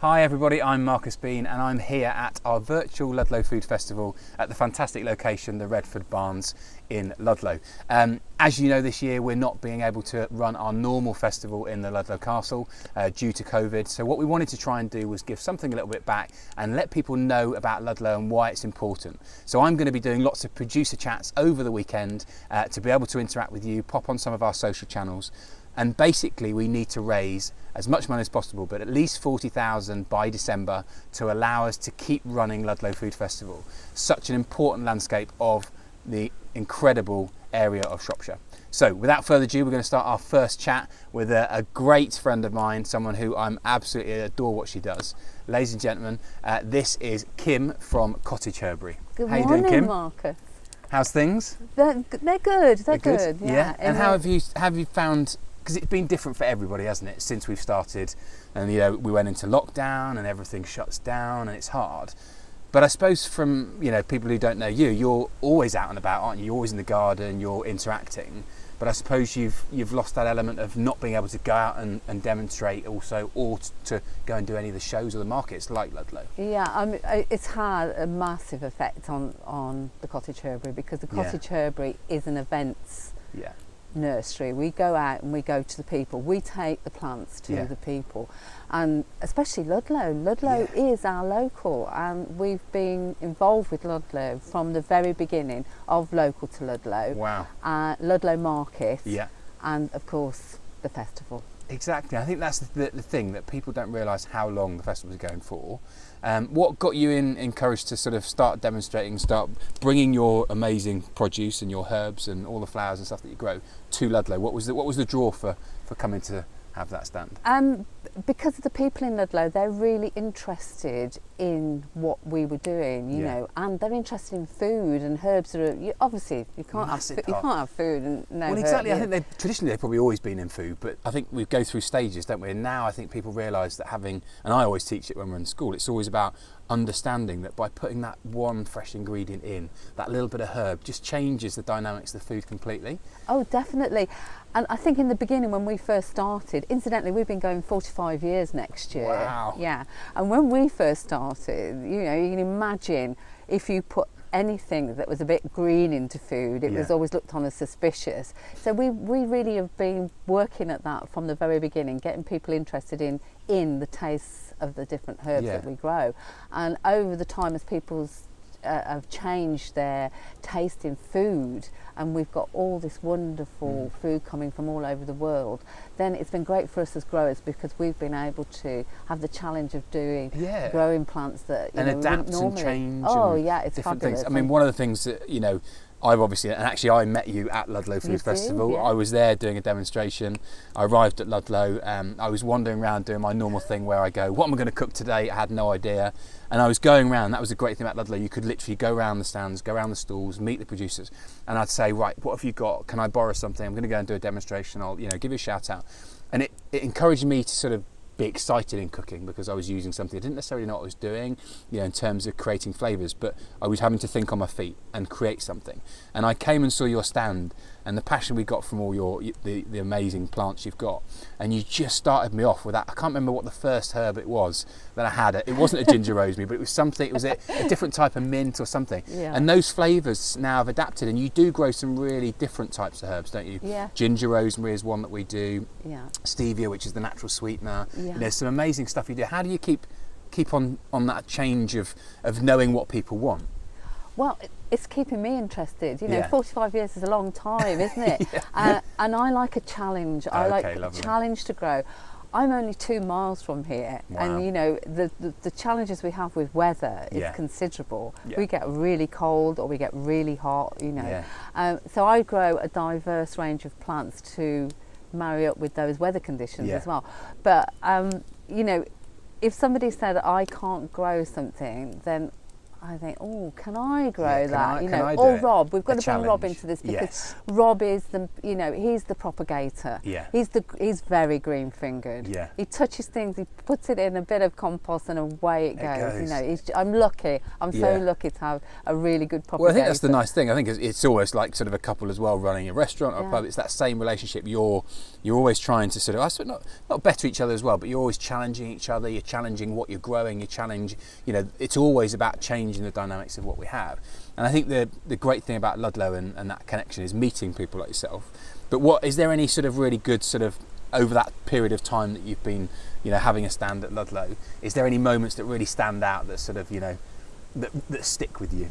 Hi everybody, I'm Marcus Bean and I'm here at our virtual Ludlow Food Festival at the fantastic location, the Redford Barns in Ludlow. As you know, this year we're not being able to run our normal festival in the Ludlow Castle due to COVID. So what we wanted to try and do was give something a little bit back and let people know about Ludlow and why it's important. So I'm going to be doing lots of producer chats over the weekend to be able to interact with you, pop on some of our social channels. And basically we need to raise as much money as possible, but at least 40,000 by December to allow us to keep running Ludlow Food Festival, such an important landscape of the incredible area of Shropshire. So without further ado, we're going to start our first chat with a great friend of mine, someone who I'm absolutely adore what she does. Ladies and gentlemen, this is Kim from Cottage Herbery. Good How you morning, doing, Kim? Marcus. How's things? They're good. They're good. Yeah. And how have you found? Because it's been different for everybody, hasn't it, since we've started, and we went into lockdown and everything shuts down and it's hard. But I suppose from people who don't know you, you're always out and about, aren't you? You're always in the garden, you're interacting. But I suppose you've lost that element of not being able to go out and demonstrate also, or to go and do any of the shows or the markets like Ludlow. Yeah, it's had a massive effect on the Cottage Herbery, because the Cottage Herbery is an events nursery. We go out and we go to the people. We take the plants to the people, and especially Ludlow. Ludlow is our local, and we've been involved with Ludlow from the very beginning of Local to Ludlow. Wow. Ludlow Market. Yeah. And of course the festival. Exactly. I think that's the thing, that people don't realise how long the festival is going for. What got you encouraged to sort of start demonstrating, start bringing your amazing produce and your herbs and all the flowers and stuff that you grow to Ludlow? What was the draw for coming to have that stand? Because of the people in Ludlow, they're really interested in what we were doing, you know, and they're interested in food and herbs. Obviously, you can't have food and no. Well, exactly. Herb, I think traditionally they've probably always been in food, but I think we go through stages, don't we? And now I think people realise that having, and I always teach it when we're in school, it's always about understanding that by putting that one fresh ingredient in, that little bit of herb, just changes the dynamics of the food completely. Oh, definitely. And I think in the beginning, when we first started, incidentally, we've been going 45 years next year. Wow. Yeah. And when we first started, you can imagine if you put anything that was a bit green into food, it was always looked on as suspicious. So we really have been working at that from the very beginning, getting people interested in the tastes of the different herbs that we grow. And over the time, as people's have changed their taste in food, and we've got all this wonderful food coming from all over the world, then it's been great for us as growers, because we've been able to have the challenge of growing plants that adapt normally. And change. Oh and yeah, it's different fabulous. things. I mean, one of the things that I've obviously, and actually I met you at Ludlow Food Festival. I was there doing a demonstration. I arrived at Ludlow. I was wandering around doing my normal thing where I go, what am I going to cook today? I had no idea. And I was going around. That was the great thing about Ludlow. You could literally go around the stands, go around the stalls, meet the producers. And I'd say, right, what have you got? Can I borrow something? I'm going to go and do a demonstration. I'll give you a shout out. And it encouraged me to sort of be excited in cooking, because I was using something I didn't necessarily know what I was doing, in terms of creating flavours, but I was having to think on my feet and create something. And I came and saw your stand and the passion we got from all the amazing plants you've got, and you just started me off with that. I can't remember what the first herb it was that I had. It wasn't a ginger rosemary, but it was something. It was a different type of mint or something. Yeah. And those flavours now have adapted, and you do grow some really different types of herbs, don't you? Yeah. Ginger rosemary is one that we do. Yeah. Stevia, which is the natural sweetener. Yeah. There's some amazing stuff you do. How do you keep on that change of knowing what people want? Well, it's keeping me interested. 45 years is a long time, isn't it? And I like a challenge. I like a challenge to grow. I'm only 2 miles from here, and the challenges we have with weather is considerable. We get really cold or we get really hot. So I grow a diverse range of plants to marry up with those weather conditions as well. But if somebody said I can't grow something, then I think, oh, can I grow that? Or Rob, we've got to bring Rob into this, because Rob is the, he's the propagator. Yeah. He's very green fingered. Yeah. He touches things, he puts it in a bit of compost, and away it goes. I'm lucky. I'm so lucky to have a really good propagator. Well, I think that's the nice thing. I think it's almost like sort of a couple as well, running a restaurant or a pub. It's that same relationship. You're always trying to sort of, not better each other as well, but you're always challenging each other. You're challenging what you're growing. It's always about changing the dynamics of what we have. And I think the great thing about Ludlow and that connection is meeting people like yourself. But is there any sort of really good sort of, over that period of time that you've been, having a stand at Ludlow, is there any moments that really stand out that sort of, that stick with you?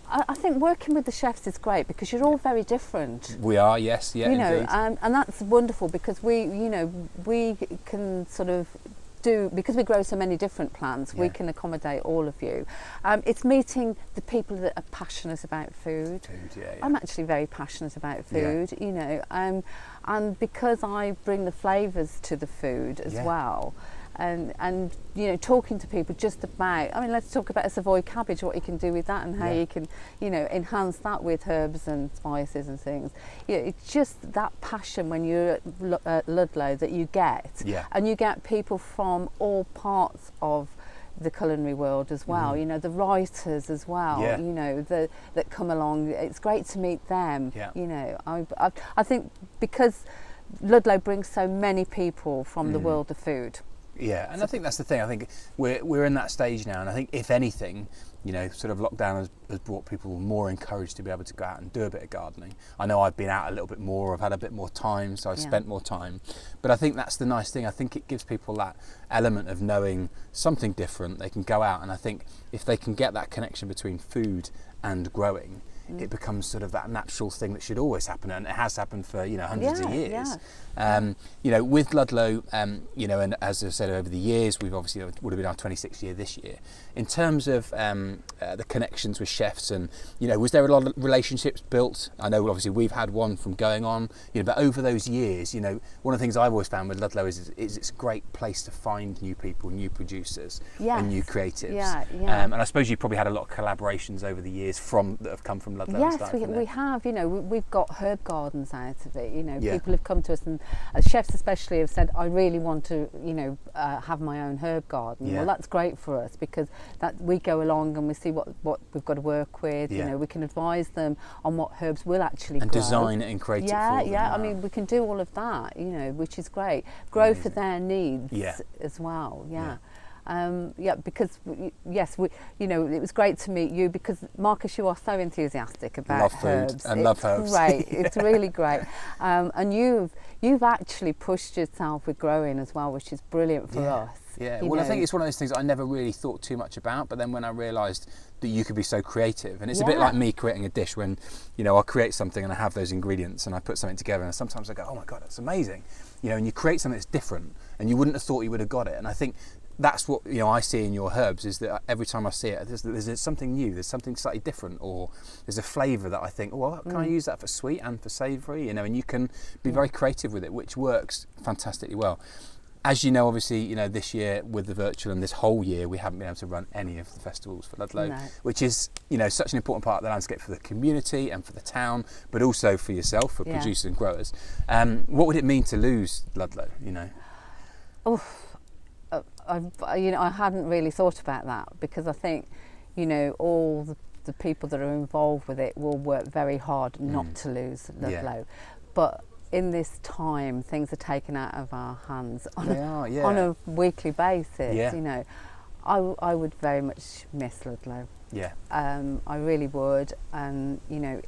I think working with the chefs is great, because you're all very different. We are, yes, yeah, indeed. And that's wonderful, because we can sort of because we grow so many different plants, we can accommodate all of you. It's meeting the people that are passionate about food. I'm actually very passionate about food, and because I bring the flavours to the food as well. And talking to people just about, let's talk about a Savoy cabbage, what you can do with that, and how you can, enhance that with herbs and spices and things. It's just that passion when you're at Ludlow that you get. And you get people from all parts of the culinary world as well, the writers as well, that come along. It's great to meet them. I think because Ludlow brings so many people from the world of food. Yeah, and I think that's the thing. I think we're in that stage now, and I think if anything, sort of lockdown has brought people more encouraged to be able to go out and do a bit of gardening. I know I've been out a little bit more, I've had a bit more time, so I've spent more time. But I think that's the nice thing. I think it gives people that element of knowing something different. They can go out, and I think if they can get that connection between food and growing, it becomes sort of that natural thing that should always happen, and it has happened for hundreds of years. With Ludlow, and as I said, over the years, we've obviously, it would have been our 26th year this year. In terms of the connections with chefs, and was there a lot of relationships built? I know obviously we've had one from going on, but over those years, one of the things I've always found with Ludlow is it's a great place to find new people, new producers, and new creatives. And I suppose you probably had a lot of collaborations over the years that have come from Ludlow. Yes, we have. We've got herb gardens out of it. People have come to us, and chefs especially have said, I really want to, have my own herb garden. Well, that's great for us, because that we go along and we see what we've got to work with. We can advise them on what herbs will actually and grow. design it and create it for them. Wow. We can do all of that, which is great. Grow for their needs as well. Because it was great to meet you, because Marcus, you are so enthusiastic about herbs. Love herbs. Great, it's really great, and you've actually pushed yourself with growing as well, which is brilliant for us. I think it's one of those things I never really thought too much about, but then when I realised that you could be so creative, and it's a bit like me creating a dish when I'll create something and I have those ingredients and I put something together, and sometimes I go, oh my god, that's amazing, and you create something that's different and you wouldn't have thought you would have got it. And I think that's what I see in your herbs, is that every time I see it, there's something new, there's something slightly different, or there's a flavour that I think, can I use that for sweet and for savoury, and you can be very creative with it, which works fantastically well. As you know, obviously, this year with the virtual, and this whole year we haven't been able to run any of the festivals for Ludlow, which is such an important part of the landscape for the community and for the town, but also for yourself, for producers and growers. What would it mean to lose Ludlow? I hadn't really thought about that, because I think all the people that are involved with it will work very hard not to lose Ludlow, but in this time things are taken out of our hands on a weekly basis. I would very much miss Ludlow. I really would, and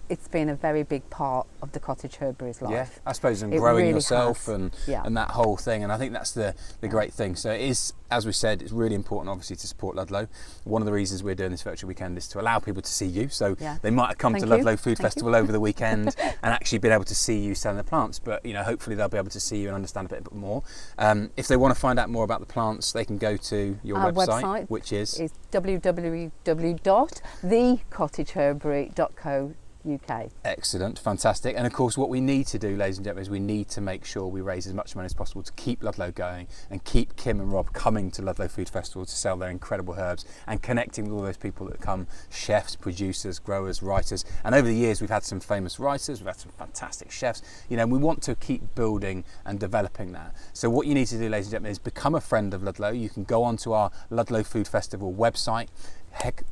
it's been a very big part of the Cottage Herbery's life. I suppose, and growing really yourself and that whole thing, and I think that's the great thing. So it is, as we said, it's really important obviously to support Ludlow. One of the reasons we're doing this virtual weekend is to allow people to see you, so they might have come to Ludlow Food Festival over the weekend and actually been able to see you selling the plants, but hopefully they'll be able to see you and understand a bit more. If they want to find out more about the plants, they can go to your website, which is www.thecottageherbery.co.uk. UK. Excellent, fantastic. And of course what we need to do, ladies and gentlemen, is we need to make sure we raise as much money as possible to keep Ludlow going and keep Kim and Rob coming to Ludlow Food Festival to sell their incredible herbs and connecting with all those people that come, chefs, producers, growers, writers. And over the years we've had some famous writers, we've had some fantastic chefs, you know, and we want to keep building and developing that. So what you need to do, ladies and gentlemen, is become a friend of Ludlow. You can go onto our Ludlow Food Festival website,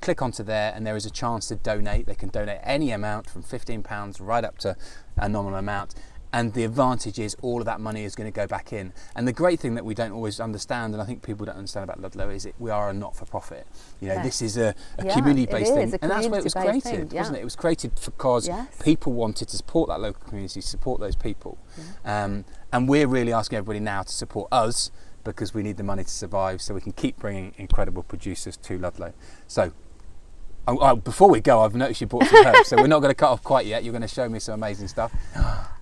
click onto there, and there is a chance to donate. They can donate any amount from £15 right up to a nominal amount, and the advantage is all of that money is going to go back in. And the great thing that we don't always understand, and I think people don't understand about Ludlow, is we are a not-for-profit. You know, this is a community-based thing, and that's where it was created, wasn't it? It was created because people wanted to support that local community, support those people, and we're really asking everybody now to support us, because we need the money to survive so we can keep bringing incredible producers to Ludlow. So before we go, I've noticed you brought some herbs, so we're not going to cut off quite yet. You're going to show me some amazing stuff.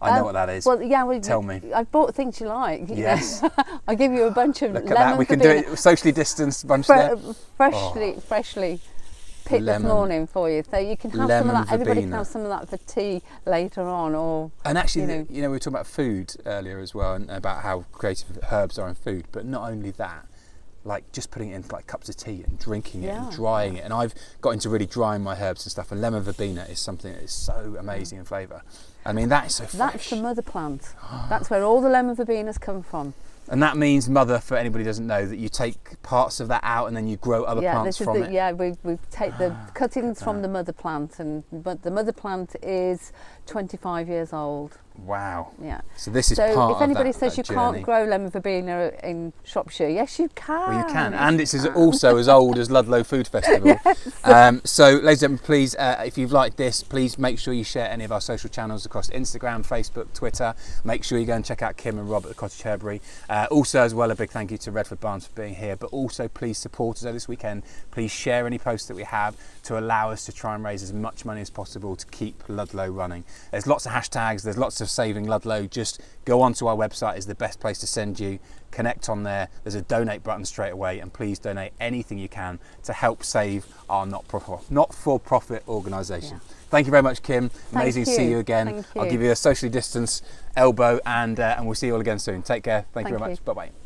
I know what that is. Well, tell me. I've bought things you like. Yes. I'll give you a bunch of Look at that. We can do it socially distanced bunch there. Freshly picked this morning for you, so you can have some of that. Everybody can have some of that for tea later on, or. And actually, you know, we were talking about food earlier as well, and about how creative herbs are in food. But not only that, like just putting it in like cups of tea and drinking it and drying it. And I've got into really drying my herbs and stuff. And lemon verbena is something that is so amazing in flavour. I mean, that is so fresh. That's the mother plant. That's where all the lemon verbenas come from. And that means, mother, for anybody who doesn't know, that you take parts of that out and then you grow other plants from it. Yeah, we take the cuttings from the mother plant, but the mother plant is 25 years old. Wow. Yeah. So this is part of that. So if anybody says you can't grow lemon verbena in Shropshire, yes you can. Well, you can, and it's also as old as Ludlow Food Festival. Yes. So ladies and gentlemen, please, if you've liked this, please make sure you share any of our social channels across Instagram, Facebook, Twitter. Make sure you go and check out Kim and Rob at the Cottage Herbery. Also, as well, a big thank you to Redford Barnes for being here, but also please support us over this weekend. Please share any posts that we have to allow us to try and raise as much money as possible to keep Ludlow running. There's lots of hashtags, there's lots of saving Ludlow. Just go onto our website, is the best place to send you. Connect on there, there's a donate button straight away, and please donate anything you can to help save our not-for-profit organisation. Thank you very much, Kim. Amazing to see you again. I'll give you a socially distanced elbow, and we'll see you all again soon. Take care. Thank you very much. Bye bye.